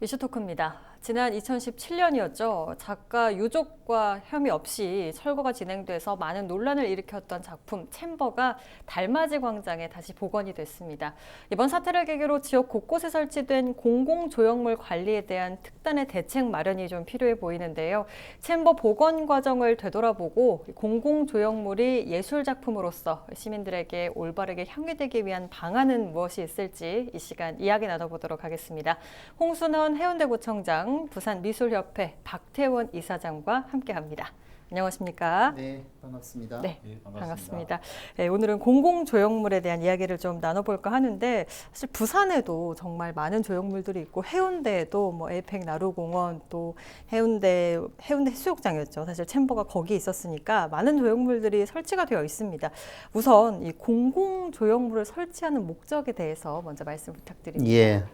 이슈토크입니다. 지난 2017년이었죠. 작가 유족과 혐의 없이 철거가 진행돼서 많은 논란을 일으켰던 작품 챔버가 달맞이 광장에 다시 복원이 됐습니다. 이번 사태를 계기로 지역 곳곳에 설치된 공공조형물 관리에 대한 특단의 대책 마련이 좀 필요해 보이는데요. 챔버 복원 과정을 되돌아보고 공공조형물이 예술작품으로서 시민들에게 올바르게 향유되기 위한 방안은 무엇이 있을지 이 시간 이야기 나눠보도록 하겠습니다. 홍순헌 해운대구청장, 부산미술협회 박태원 이사장과 함께합니다. 안녕하십니까? 네, 반갑습니다. 네, 네, 반갑습니다. 네, 오늘은 공공조형물에 대한 이야기를 좀 나눠볼까 하는데 사실 부산에도 정말 많은 조형물들이 있고 해운대에도 뭐 에이펙 나루공원 또 해운대 해수욕장이었죠. 사실 챔버가 거기 있었으니까 많은 조형물들이 설치가 되어 있습니다. 우선 이 공공조형물을 설치하는 목적에 대해서 먼저 말씀 부탁드립니다. 예.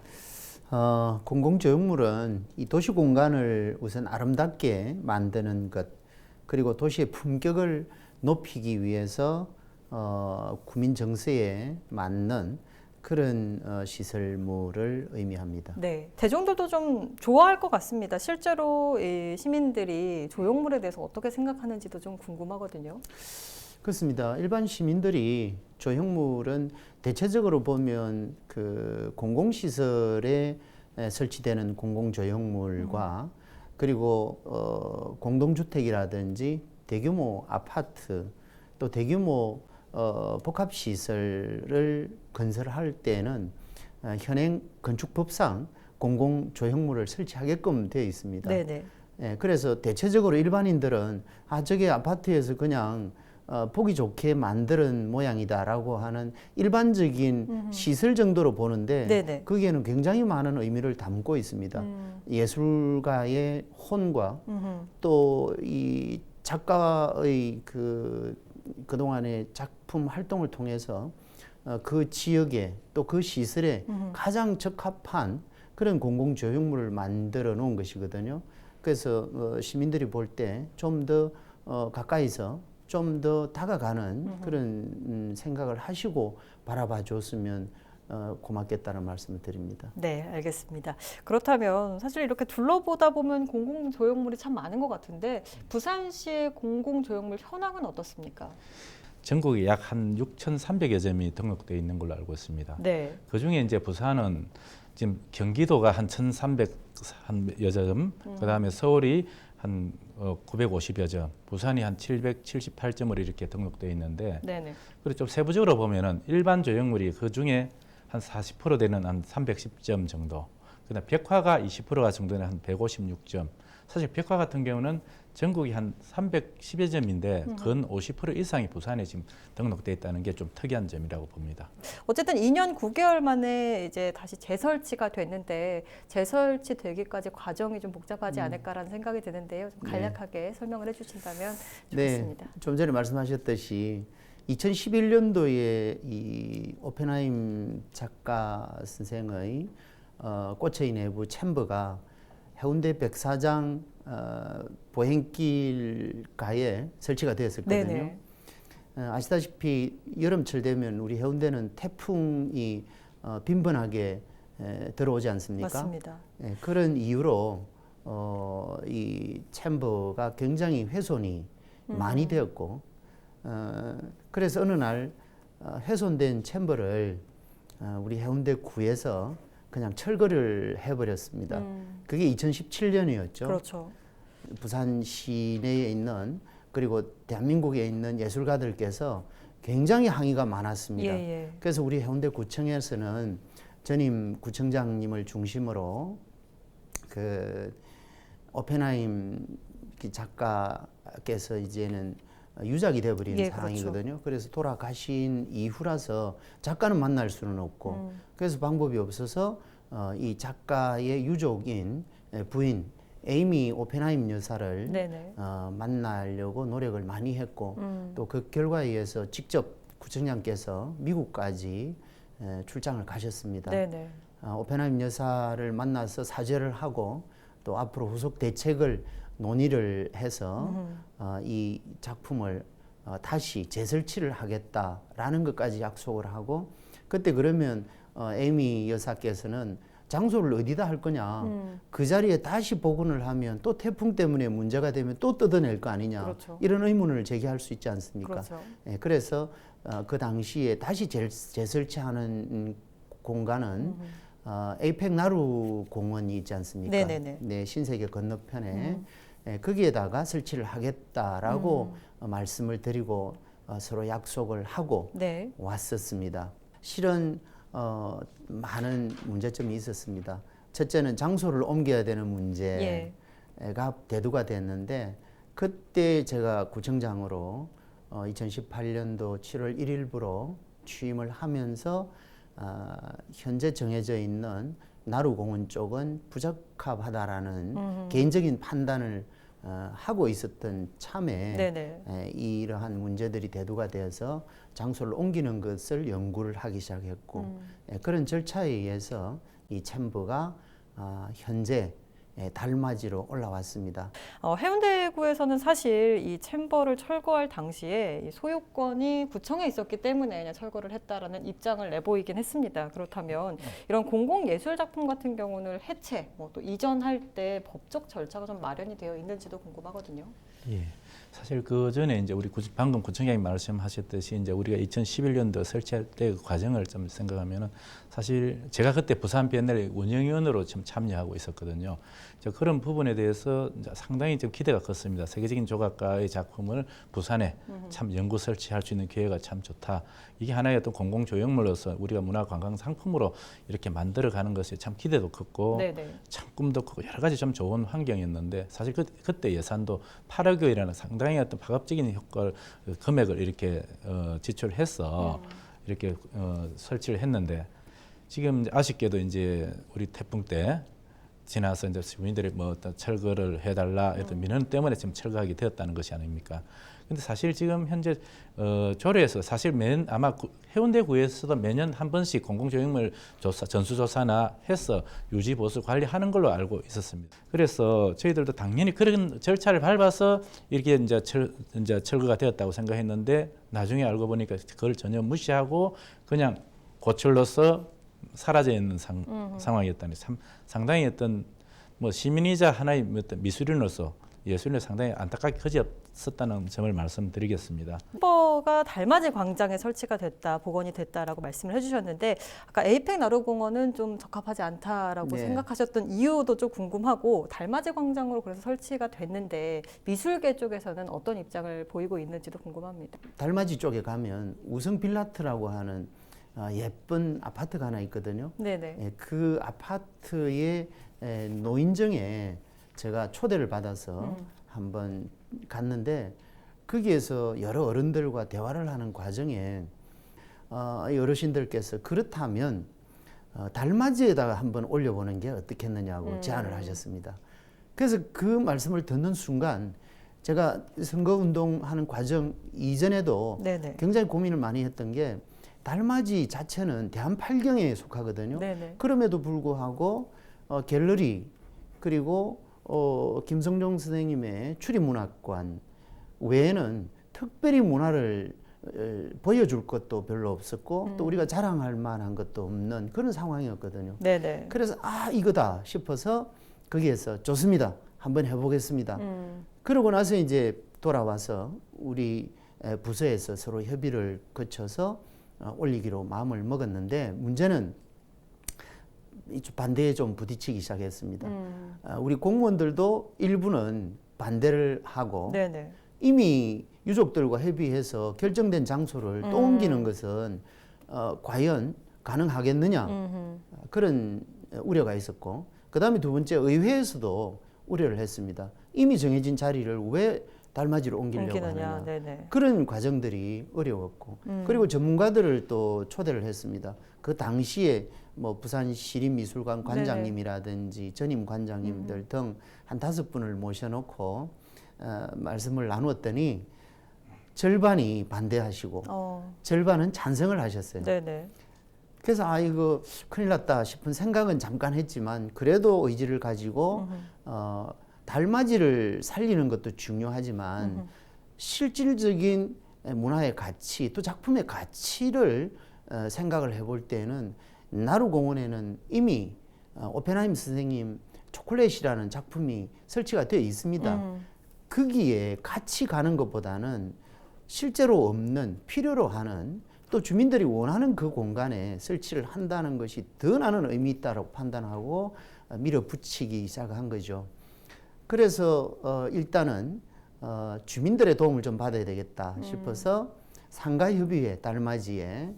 공공조형물은 이 도시 공간을 우선 아름답게 만드는 것, 그리고 도시의 품격을 높이기 위해서 구민 정서에 맞는 그런 시설물을 의미합니다. 네, 대중들도 좀 좋아할 것 같습니다. 실제로 이 시민들이 조형물에 대해서 어떻게 생각하는지도 좀 궁금하거든요. 그렇습니다. 일반 시민들이 조형물은 대체적으로 보면 그 공공시설에 설치되는 공공조형물과 그리고 공동주택이라든지 대규모 아파트 또 대규모 복합시설을 건설할 때는 현행 건축법상 공공조형물을 설치하게끔 되어 있습니다. 네네. 그래서 대체적으로 일반인들은 저게 아파트에서 그냥 보기 좋게 만드는 모양이다라고 하는 일반적인 시설 정도로 보는데 네네. 거기에는 굉장히 많은 의미를 담고 있습니다. 예술가의 혼과 또 이 작가의 그동안의 작품 활동을 통해서 그 지역에 또 그 시설에 가장 적합한 그런 공공조형물을 만들어 놓은 것이거든요. 그래서 시민들이 볼 때 좀 더 가까이서 좀 더 다가가는 그런 생각을 하시고 바라봐 줬으면 고맙겠다는 말씀을 드립니다. 네, 알겠습니다. 그렇다면 사실 이렇게 둘러보다 보면 공공조형물이 참 많은 것 같은데 부산시의 공공조형물 현황은 어떻습니까? 전국에 약 한 6,300여 점이 등록되어 있는 걸로 알고 있습니다. 네. 그중에 이제 부산은 지금 경기도가 한 1,300여 점, 그다음에 서울이 한 950여 점, 부산이 한 778점으로 이렇게 등록되어 있는데, 네네. 그리고 좀 세부적으로 보면은 일반 조형물이 그 중에 한 40% 되는 한 310점 정도, 그다음 벽화가 20%가 정도는 한 156점. 사실 벽화 같은 경우는 전국이 한 310여 점인데 근 50% 이상이 부산에 지금 등록돼 있다는 게 좀 특이한 점이라고 봅니다. 어쨌든 2년 9개월 만에 이제 다시 재설치가 됐는데 재설치 되기까지 과정이 좀 복잡하지 않을까라는 생각이 드는데요. 좀 간략하게 설명을 해주신다면 좋겠습니다. 네, 좀 전에 말씀하셨듯이 2011년도에 이 오펜하임 작가 선생의 꽃의 내부 챔버가 해운대 백사장 보행길가에 설치가 되었었거든요. 네네. 아시다시피 여름철 되면 우리 해운대는 태풍이 빈번하게 들어오지 않습니까? 맞습니다. 그런 이유로 이 챔버가 굉장히 훼손이 많이 되었고 그래서 어느 날 훼손된 챔버를 우리 해운대구에서 그냥 철거를 해버렸습니다. 그게 2017년이었죠. 그렇죠. 부산 시내에 있는 그리고 대한민국에 있는 예술가들께서 굉장히 항의가 많았습니다. 예. 그래서 우리 해운대구청에서는 전임 구청장님을 중심으로 그 오펜하임 작가께서 이제는 유작이 되어버린 예, 상황이거든요. 그렇죠. 그래서 돌아가신 이후라서 작가는 만날 수는 없고 그래서 방법이 없어서 이 작가의 유족인 부인 에이미 오펜하임 여사를 네네. 만나려고 노력을 많이 했고 또 그 결과에 의해서 직접 구청장께서 미국까지 출장을 가셨습니다. 네네. 오펜하임 여사를 만나서 사죄를 하고 또 앞으로 후속 대책을 논의를 해서 이 작품을 다시 재설치를 하겠다라는 것까지 약속을 하고 그때 그러면 에이미 여사께서는 장소를 어디다 할 거냐. 그 자리에 다시 복원을 하면 또 태풍 때문에 문제가 되면 또 뜯어낼 거 아니냐. 그렇죠. 이런 의문을 제기할 수 있지 않습니까? 그렇죠. 예, 그래서 그 당시에 다시 재설치하는 공간은 에이펙 나루 공원이 있지 않습니까? 네네네. 네, 신세계 건너편에 예, 거기에다가 설치를 하겠다라고 말씀을 드리고 서로 약속을 하고 네. 왔었습니다. 실은 많은 문제점이 있었습니다. 첫째는 장소를 옮겨야 되는 문제가 예. 대두가 됐는데 그때 제가 구청장으로 2018년도 7월 1일부로 취임을 하면서 현재 정해져 있는 나루공원 쪽은 부적합하다라는 개인적인 판단을 하고 있었던 참에 네네. 이러한 문제들이 대두가 되어서 장소를 옮기는 것을 연구를 하기 시작했고 그런 절차에 의해서 이 챔버가 현재 달맞이로 올라왔습니다. 해운대구에서는 사실 이 챔버를 철거할 당시에 이 소유권이 구청에 있었기 때문에 그냥 철거를 했다라는 입장을 내보이긴 했습니다. 그렇다면 이런 공공예술 작품 같은 경우는 해체, 또 이전할 때 법적 절차가 좀 마련이 되어 있는지도 궁금하거든요. 예. 사실 그 전에 이제 우리 방금 구청장님 말씀하셨듯이 이제 우리가 2011년도 설치할 때 그 과정을 좀 생각하면은 사실 제가 그때 부산 비엔날레 운영위원으로 좀 참여하고 있었거든요. 그런 부분에 대해서 상당히 좀 기대가 컸습니다. 세계적인 조각가의 작품을 부산에 참 연구 설치할 수 있는 기회가 참 좋다. 이게 하나의 어떤 공공조형물로서 우리가 문화관광상품으로 이렇게 만들어가는 것이 참 기대도 컸고 네네. 참 꿈도 크고 여러 가지 좀 좋은 환경이었는데 사실 그때 예산도 8억 원이라는 상당히 어떤 파급적인 효과를 금액을 이렇게 지출해서 이렇게 설치를 했는데 지금 이제 아쉽게도 이제 우리 태풍 때 지나서 이제 주민들이 뭐 어떤 철거를 해달라 어떤 민원 때문에 지금 철거하게 되었다는 것이 아닙니까? 근데 사실 지금 현재 조례에서 사실 아마 해운대구에서도 매년 한 번씩 공공조형물 조사, 전수조사나 해서 유지 보수 관리하는 걸로 알고 있었습니다. 그래서 저희들도 당연히 그런 절차를 밟아서 이렇게 이제 철거가 되었다고 생각했는데 나중에 알고 보니까 그걸 전혀 무시하고 그냥 고철로서 사라져 있는 상황이었다니 참 상당히 어떤 뭐 시민이자 하나의 어떤 미술인으로서 예술인을 상당히 안타깝게 그지없었다는 점을 말씀드리겠습니다. 챔버가 달맞이 광장에 설치가 됐다, 복원이 됐다라고 말씀을 해주셨는데 아까 에이펙 나루공원은 좀 적합하지 않다라고 네. 생각하셨던 이유도 좀 궁금하고 달맞이 광장으로 그래서 설치가 됐는데 미술계 쪽에서는 어떤 입장을 보이고 있는지도 궁금합니다. 달맞이 쪽에 가면 우성 빌라트라고 하는 예쁜 아파트가 하나 있거든요. 네네. 예, 그 아파트의 노인정에 제가 초대를 받아서 한번 갔는데 거기에서 여러 어른들과 대화를 하는 과정에 이 어르신들께서 그렇다면 달맞이에다가 한번 올려보는 게 어떻겠느냐고 제안을 하셨습니다. 그래서 그 말씀을 듣는 순간 제가 선거운동하는 과정 이전에도 네네. 굉장히 고민을 많이 했던 게 달맞이 자체는 대한팔경에 속하거든요. 네네. 그럼에도 불구하고 갤러리 그리고 김성종 선생님의 추리문학관 외에는 특별히 문화를 보여줄 것도 별로 없었고 또 우리가 자랑할 만한 것도 없는 그런 상황이었거든요. 네네. 그래서 이거다 싶어서 거기에서 좋습니다. 한번 해보겠습니다. 그러고 나서 이제 돌아와서 우리 부서에서 서로 협의를 거쳐서 올리기로 마음을 먹었는데 문제는 반대에 좀 부딪히기 시작했습니다. 우리 공무원들도 일부는 반대를 하고 네네. 이미 유족들과 협의해서 결정된 장소를 또 옮기는 것은 과연 가능하겠느냐 그런 우려가 있었고 그 다음에 두 번째 의회에서도 우려를 했습니다. 이미 정해진 자리를 왜 달맞이로 옮기려고 하느냐. 네네. 그런 과정들이 어려웠고 그리고 전문가들을 또 초대를 했습니다. 그 당시에 뭐 부산시립미술관 관장님이라든지 전임 관장님들 등 한 5분을 모셔놓고 말씀을 나누었더니 절반이 반대하시고 절반은 찬성을 하셨어요. 네네. 그래서 이거 큰일 났다 싶은 생각은 잠깐 했지만 그래도 의지를 가지고 달맞이를 살리는 것도 중요하지만 실질적인 문화의 가치 또 작품의 가치를 생각을 해볼 때는 나루공원에는 이미 오펜하임 선생님 초콜릿이라는 작품이 설치가 되어 있습니다. 거기에 같이 가는 것보다는 실제로 없는 필요로 하는 또 주민들이 원하는 그 공간에 설치를 한다는 것이 더 나는 의미 있다고 판단하고 밀어붙이기 시작한 거죠. 그래서 일단은 주민들의 도움을 좀 받아야 되겠다 싶어서 상가협의회 달맞이에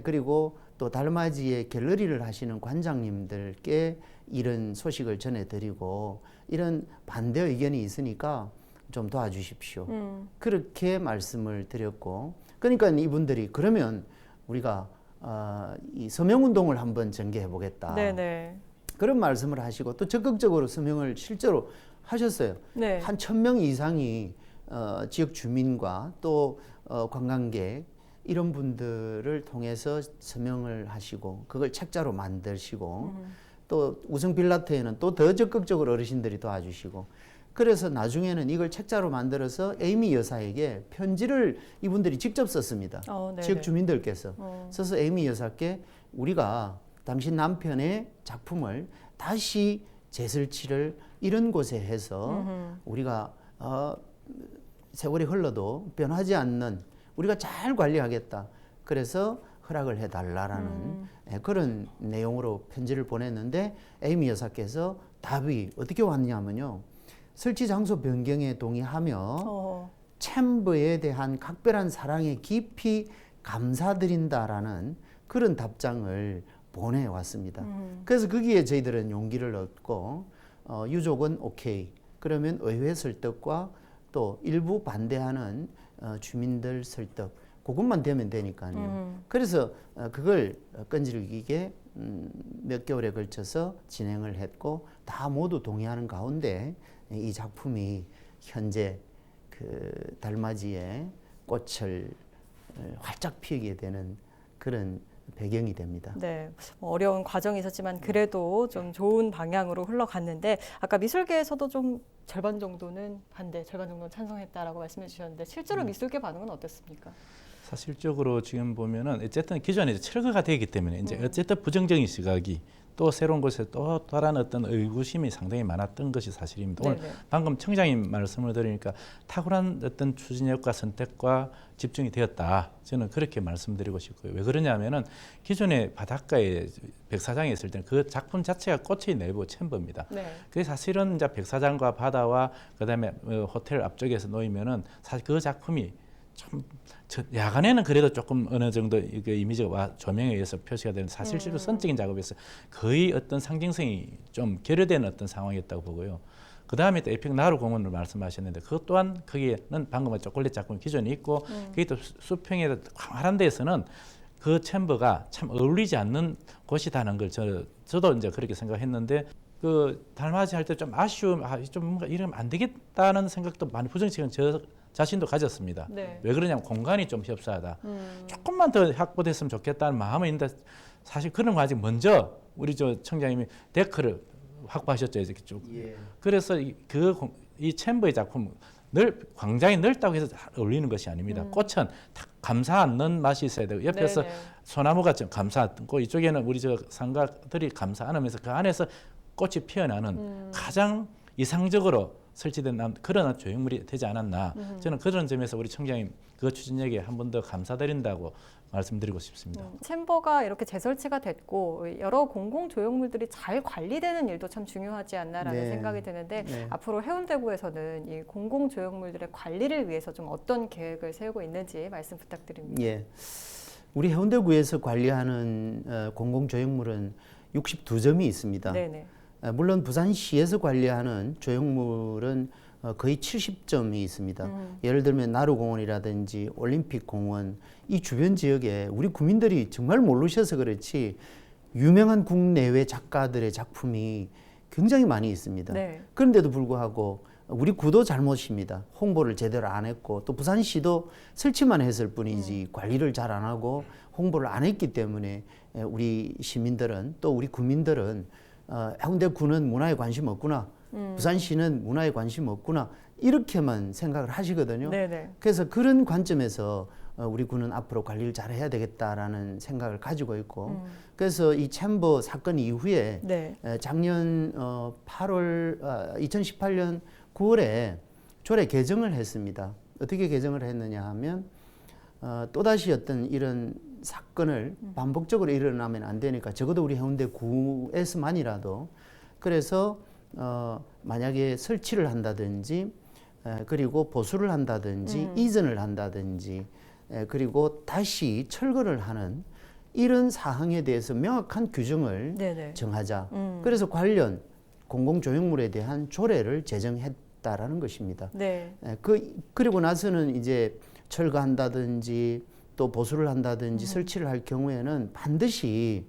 그리고 또 달맞이에 갤러리를 하시는 관장님들께 이런 소식을 전해드리고 이런 반대 의견이 있으니까 좀 도와주십시오. 그렇게 말씀을 드렸고 그러니까 이분들이 그러면 우리가 이 서명운동을 한번 전개해 보겠다. 네네. 그런 말씀을 하시고 또 적극적으로 서명을 실제로 하셨어요. 네. 한 1,000명 이상이 지역 주민과 또 관광객 이런 분들을 통해서 서명을 하시고 그걸 책자로 만드시고 또 우성 빌라트에는 또 더 적극적으로 어르신들이 도와주시고 그래서 나중에는 이걸 책자로 만들어서 에이미 여사에게 편지를 이분들이 직접 썼습니다. 지역 주민들께서 써서 에이미 여사께 우리가 당신 남편의 작품을 다시 재설치를 이런 곳에 해서 우리가 세월이 흘러도 변하지 않는 우리가 잘 관리하겠다. 그래서 허락을 해달라라는 그런 내용으로 편지를 보냈는데 에이미 여사께서 답이 어떻게 왔냐면요. 설치 장소 변경에 동의하며 챔버에 대한 각별한 사랑에 깊이 감사드린다라는 그런 답장을 보내왔습니다. 그래서 거기에 저희들은 용기를 얻고 유족은 오케이. 그러면 의회 설득과 또 일부 반대하는 주민들 설득 그것만 되면 되니까요. 그래서 그걸 끈질기게 몇 개월에 걸쳐서 진행을 했고 다 모두 동의하는 가운데 이 작품이 현재 그 달맞이의 꽃을 활짝 피우게 되는 그런 배경이 됩니다. 네, 어려운 과정이 있었지만 그래도 좀 좋은 방향으로 흘러갔는데 아까 미술계에서도 좀 절반 정도는 반대, 절반 정도는 찬성했다라고 말씀해 주셨는데 실제로 미술계 반응은 어땠습니까? 사실적으로 지금 보면은 어쨌든 기존에 철거가 되기 때문에 이제 어쨌든 부정적인 시각이 또 새로운 곳에 또 다른 어떤 의구심이 상당히 많았던 것이 사실입니다. 오늘 방금 청장님 말씀을 들으니까 탁월한 어떤 추진력과 선택과 집중이 되었다. 저는 그렇게 말씀드리고 싶고요. 왜 그러냐면은 기존에 바닷가에 백사장에 있을 때는 그 작품 자체가 꽃의 내부 챔버입니다. 그게 사실은 이제 백사장과 바다와 그다음에 호텔 앞쪽에서 놓이면은 사실 그 작품이 참 야간에는 그래도 조금 어느 정도 이미지가 조명에 의해서 표시가 되는 사실적으로 선적인 작업에서 거의 어떤 상징성이 좀 결여된 어떤 상황이었다고 보고요. 그 다음에 또 에픽 나루 공원을 말씀하셨는데 그것 또한 거기에는 방금 초콜릿 작품 기존이 있고 그게 또 수평에 광활한 데에서는 그 챔버가 참 어울리지 않는 곳이다는 걸 저도 이제 그렇게 생각했는데 그 달맞이 할 때 좀 아쉬움, 좀 뭔가 이러면 안 되겠다는 생각도 많이 부정적인 저 자신도 가졌습니다. 왜 그러냐면 공간이 좀 협소하다. 조금만 더 확보됐으면 좋겠다는 마음은 있는데 사실 그런 거 아직 먼저 우리 저 청장님이 데크를 확보하셨죠. 이렇게 쭉. 그래서 이 챔버의 작품 광장이 넓다고 해서 어울리는 것이 아닙니다. 꽃은 감사 않는 맛이 있어야 되고 옆에서 소나무가 좀 감사 않고 이쪽에는 우리 저 상가들이 감사 않으면서 그 안에서 꽃이 피어나는 가장 이상적으로 설치된 그런 조형물이 되지 않았나. 저는 그런 점에서 우리 청장님 그 추진력에 한 번 더 감사드린다고 말씀드리고 싶습니다. 챔버가 이렇게 재설치가 됐고 여러 공공 조형물들이 잘 관리되는 일도 참 중요하지 않나라는 생각이 드는데 앞으로 해운대구에서는 이 공공 조형물들의 관리를 위해서 좀 어떤 계획을 세우고 있는지 말씀 부탁드립니다. 우리 해운대구에서 관리하는 공공 조형물은 62점이 있습니다. 물론 부산시에서 관리하는 조형물은 거의 70점이 있습니다. 예를 들면 나루공원이라든지 올림픽공원 이 주변 지역에 우리 국민들이 정말 모르셔서 그렇지 유명한 국내외 작가들의 작품이 굉장히 많이 있습니다. 그런데도 불구하고 우리 구도 잘못입니다. 홍보를 제대로 안 했고 또 부산시도 설치만 했을 뿐이지 관리를 잘 안 하고 홍보를 안 했기 때문에 우리 시민들은 또 우리 국민들은 해운대구는 문화에 관심 없구나. 부산시는 문화에 관심 없구나. 이렇게만 생각을 하시거든요. 그래서 그런 관점에서 우리 군은 앞으로 관리를 잘 해야 되겠다라는 생각을 가지고 있고 그래서 이 챔버 사건 이후에 네. 작년 2018년 9월에 조례 개정을 했습니다. 어떻게 개정을 했느냐 하면 또다시 어떤 이런 사건을 반복적으로 일어나면 안 되니까 적어도 우리 해운대 구에서만이라도 그래서 만약에 설치를 한다든지 그리고 보수를 한다든지 이전을 한다든지 그리고 다시 철거를 하는 이런 사항에 대해서 명확한 규정을 네네. 정하자. 그래서 관련 공공조형물에 대한 조례를 제정했다라는 것입니다. 네. 그리고 나서는 이제 철거한다든지 또 보수를 한다든지 설치를 할 경우에는 반드시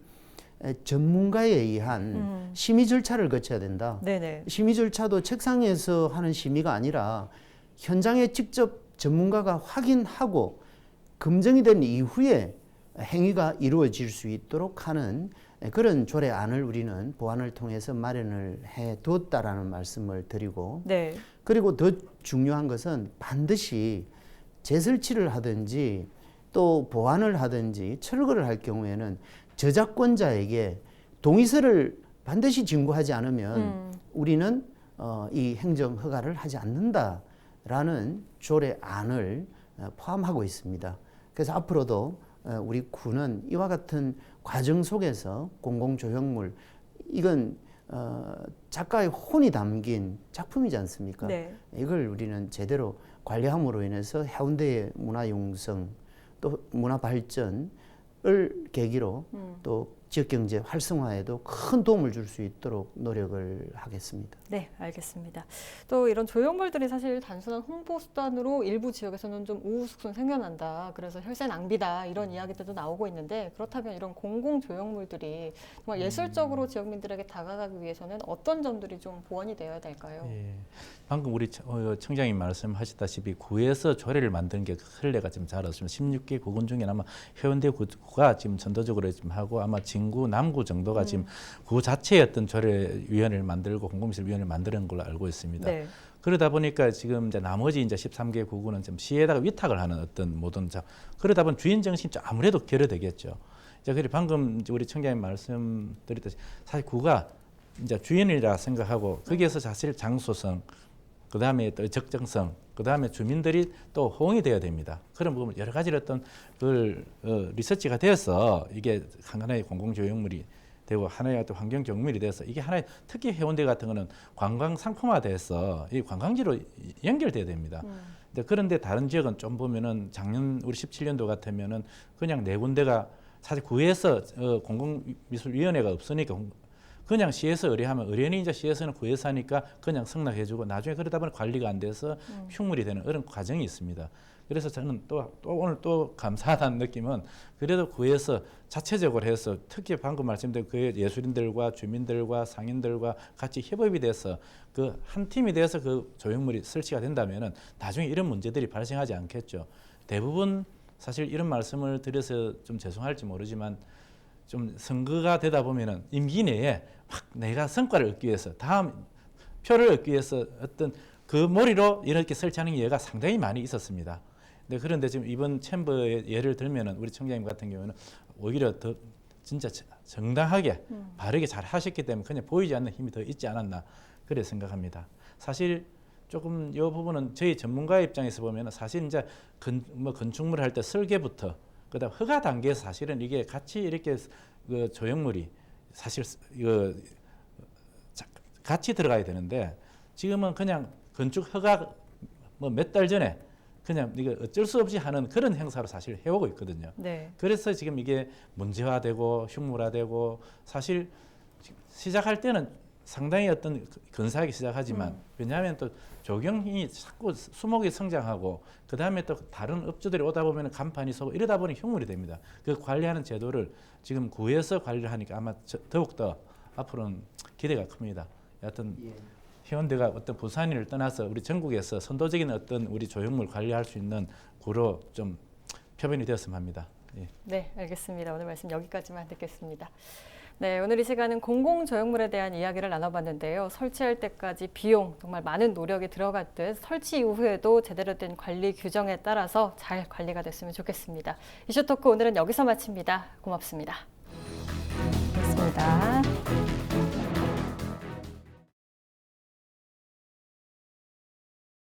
전문가에 의한 심의 절차를 거쳐야 된다. 네네. 심의 절차도 책상에서 하는 심의가 아니라 현장에 직접 전문가가 확인하고 검증이 된 이후에 행위가 이루어질 수 있도록 하는 그런 조례안을 우리는 보완을 통해서 마련을 해 두었다라는 말씀을 드리고 네. 그리고 더 중요한 것은 반드시 재설치를 하든지 또 보완을 하든지 철거를 할 경우에는 저작권자에게 동의서를 반드시 진구하지 않으면 우리는 이 행정 허가를 하지 않는다라는 조례안을 포함하고 있습니다. 그래서 앞으로도 우리 군은 이와 같은 과정 속에서 공공조형물 이건 작가의 혼이 담긴 작품이지 않습니까? 네. 이걸 우리는 제대로 관리함으로 인해서 해운대의 문화 융성 또 문화 발전을 계기로 또 지역경제 활성화에도 큰 도움을 줄 수 있도록 노력을 하겠습니다. 네, 알겠습니다. 또 이런 조형물들이 사실 단순한 홍보 수단으로 일부 지역에서는 좀 우후죽순 생겨난다. 그래서 혈세 낭비다. 이런 이야기들도 나오고 있는데 그렇다면 이런 공공 조형물들이 정말 예술적으로 지역민들에게 다가가기 위해서는 어떤 점들이 좀 보완이 되어야 될까요? 예. 방금 우리 청장님 말씀하셨다시피 구에서 조례를 만드는 게 흘레가 좀 잘 없습니다. 16개 구군 중에 아마 해운대 구가 지금 전도적으로 좀 하고 아마 진구, 남구 정도가 지금 구 자체의 어떤 조례위원회를 만들고 공공시설위원회를 만드는 걸로 알고 있습니다. 네. 그러다 보니까 지금 이제 나머지 이제 13개 구군은 좀 시에다가 위탁을 하는 어떤 모든 그러다 보면 주인 정신이 좀 아무래도 결여되겠죠. 이제 그리고 방금 우리 청장님 말씀드렸듯이 사실 구가 이제 주인이라 생각하고 거기에서 사실 장소성 그 다음에 또 적정성, 그 다음에 주민들이 또 호응이 돼야 됩니다. 그런 부분 여러 가지 어떤 그걸 리서치가 되어서 이게 하나의 공공조형물이 되고 하나의 어떤 환경조형물이 돼서 이게 하나의 특히 해운대 같은 거는 관광 상품화돼서 이 관광지로 연결돼야 됩니다. 그런데 다른 지역은 좀 보면은 작년 우리 17년도 같으면은 그냥 네 군데가 사실 구에서 공공미술위원회가 없으니까. 그냥 시에서 의뢰하면 의뢰인이 이제 시에서는 구에서 하니까 그냥 승낙해주고 나중에 그러다 보니 관리가 안 돼서 흉물이 되는 그런 과정이 있습니다. 그래서 저는 또 오늘 또 감사하다는 느낌은 그래도 구에서 자체적으로 해서 특히 방금 말씀드린 그 예술인들과 주민들과 상인들과 같이 협업이 돼서 그 한 팀이 돼서 그 조형물이 설치가 된다면은 나중에 이런 문제들이 발생하지 않겠죠. 대부분 사실 이런 말씀을 드려서 좀 죄송할지 모르지만 좀 선거가 되다 보면은 임기 내에 막 내가 성과를 얻기 위해서 다음 표를 얻기 위해서 어떤 그 머리로 이렇게 설치하는 예가 상당히 많이 있었습니다. 그런데 지금 이번 챔버의 예를 들면은 우리 청장님 같은 경우는 오히려 더 진짜 정당하게 바르게 잘 하셨기 때문에 그냥 보이지 않는 힘이 더 있지 않았나 그래 생각합니다. 사실 조금 이 부분은 저희 전문가 입장에서 보면은 사실 이제 건축물을 할 때 설계부터 그다음 허가 단계에서 사실은 이게 같이 이렇게 그 조형물이 사실 같이 들어가야 되는데 지금은 그냥 건축 허가 뭐 몇 달 전에 그냥 이거 어쩔 수 없이 하는 그런 행사로 사실 해오고 있거든요. 네. 그래서 지금 이게 문제화되고 흉물화되고 사실 시작할 때는 상당히 어떤 근사하게 시작하지만 왜냐하면 또 조경이 자꾸 수목이 성장하고 그 다음에 또 다른 업주들이 오다 보면 간판이 서고 이러다 보니 흉물이 됩니다. 그 관리하는 제도를 지금 구에서 관리를 하니까 아마 더욱더 앞으로는 기대가 큽니다. 여하튼 해운대가 어떤 부산을 떠나서 우리 전국에서 선도적인 어떤 우리 조형물 관리할 수 있는 구로 좀 표변이 되었으면 합니다. 예. 네, 알겠습니다. 오늘 말씀 여기까지만 듣겠습니다. 네, 오늘 이 시간은 공공조형물에 대한 이야기를 나눠봤는데요. 설치할 때까지 비용, 정말 많은 노력이 들어갔듯 설치 이후에도 제대로 된 관리 규정에 따라서 잘 관리가 됐으면 좋겠습니다. 이슈토크 오늘은 여기서 마칩니다. 고맙습니다. 고맙습니다.